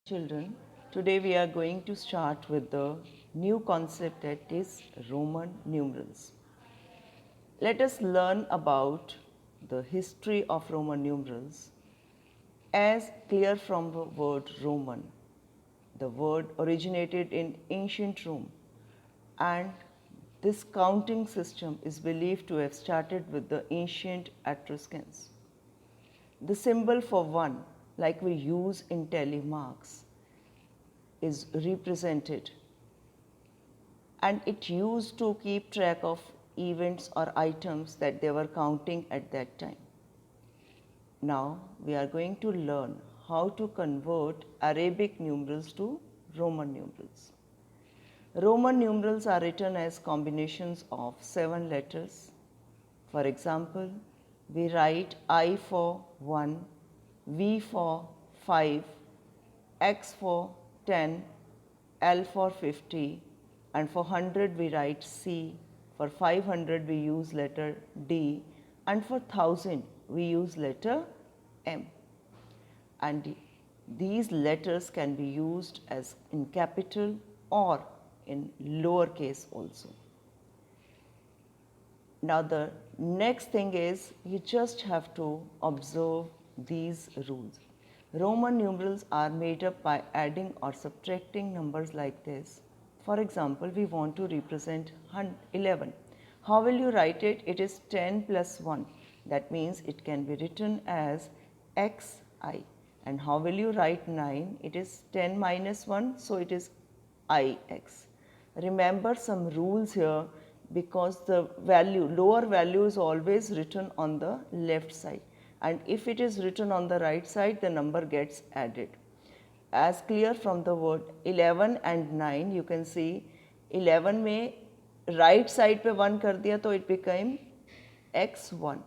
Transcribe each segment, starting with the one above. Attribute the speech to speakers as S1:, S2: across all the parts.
S1: Children, today we are going to start with the new concept that is Roman numerals. Let us learn about the history of Roman numerals as clear from the word Roman. The word originated in ancient Rome, and this counting system is believed to have started with the ancient Etruscans. The symbol for one, like we use in tally marks, is represented, and it used to keep track of events or items that they were counting at that time. Now we are going to learn how to convert Arabic numerals to Roman numerals. Roman numerals are written as combinations of 7 letters. For example, we write I for 1, V for 5, X for 10, L for 50, and for 100 we write C, for 500 we use letter D, and for 1000 we use letter M. And these letters can be used as in capital or in lowercase also. Now the next thing is you just have to observe these rules. Roman numerals are made up by adding or subtracting numbers like this. For example, we want to represent 11. How will you write it? It is 10 plus 1. That means it can be written as xi. And how will you write 9? It is 10 minus 1, so it is ix. Remember some rules here, because the lower value is always written on the left side, and if it is written on the right side, the number gets added. As clear from the word 11 and 9, you can see 11 में right side पे 1 कर दिया तो it became x1,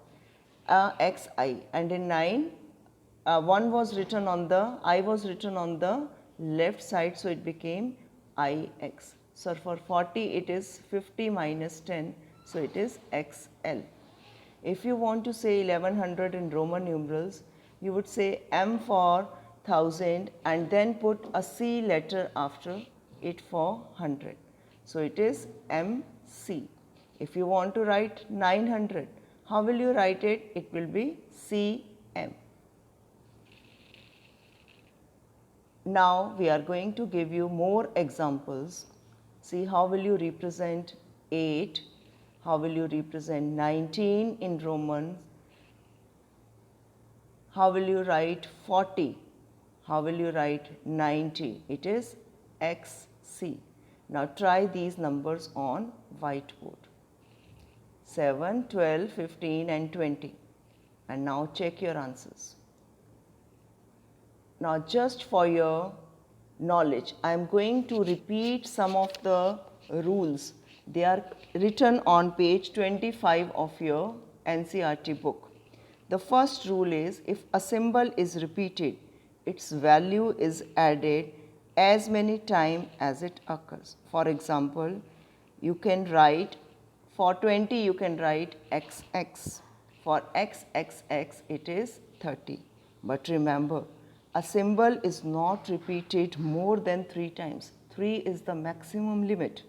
S1: xi, and in 9 1 was written on the left side, so it became ix. So for 40 it is 50 minus 10, so it is xl. If you want to say 1100 in Roman numerals, you would say M for 1000 and then put a C letter after it for 100. So it is MC. If you want to write 900, how will you write it? It will be CM. Now we are going to give you more examples. See, how will you represent 8? How will you represent 19 in Romans? How will you write 40? How will you write 90? It is XC. Now try these numbers on whiteboard. 7, 12, 15 and 20. And now check your answers. Now just for your knowledge, I am going to repeat some of the rules. They are written on page 25 of your NCERT book. The first rule is, if a symbol is repeated, its value is added as many times as it occurs. For example, you can write, for 20 you can write XX. For XXX it is 30. But remember, a symbol is not repeated more than 3 times. 3 is the maximum limit.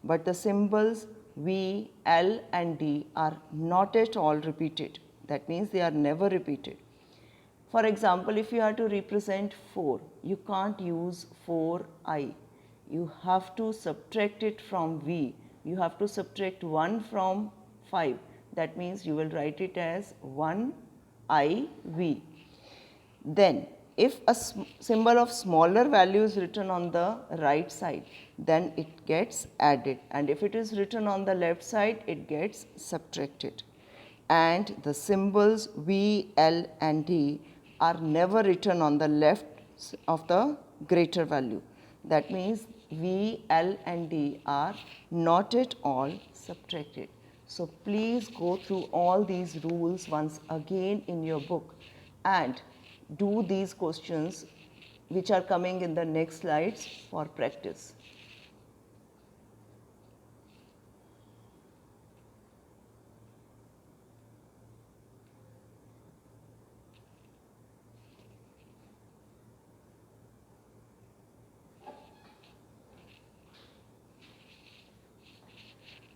S1: But the symbols V, L and D are not at all repeated. That means they are never repeated. For example, if you are to represent 4, you can't use 4i. You have to subtract it from V. You have to subtract 1 from 5. That means you will write it as 1iv. Then, if a symbol of smaller value is written on the right side, then it gets added, and if it is written on the left side, it gets subtracted. And the symbols V, L and D are never written on the left of the greater value. That means V, L and D are not at all subtracted. So please go through all these rules once again in your book and do these questions which are coming in the next slides for practice.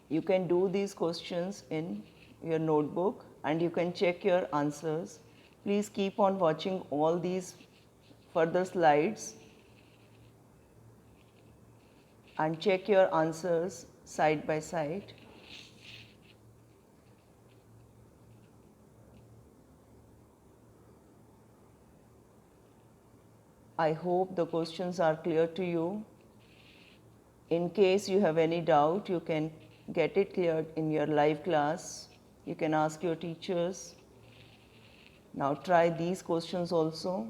S1: You can do these questions in your notebook and you can check your answers. Please keep on watching all these further slides and check your answers side by side. I hope the questions are clear to you. In case you have any doubt, you can get it cleared in your live class. You can ask your teachers. Now try these questions also.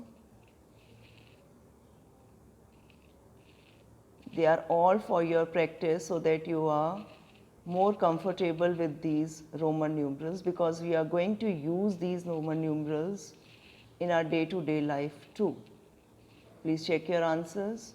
S1: They are all for your practice so that you are more comfortable with these Roman numerals, because we are going to use these Roman numerals in our day-to-day life too. Please check your answers.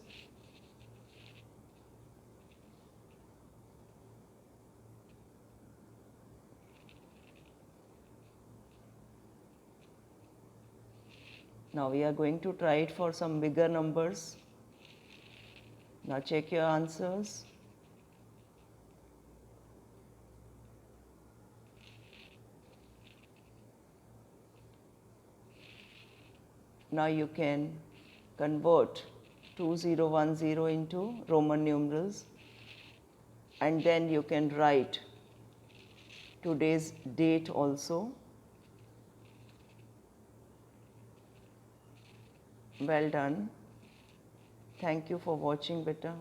S1: Now we are going to try it for some bigger numbers. Now check your answers. Now you can convert 2010 into Roman numerals, and then you can write today's date also. Well done. Thank you for watching, beta.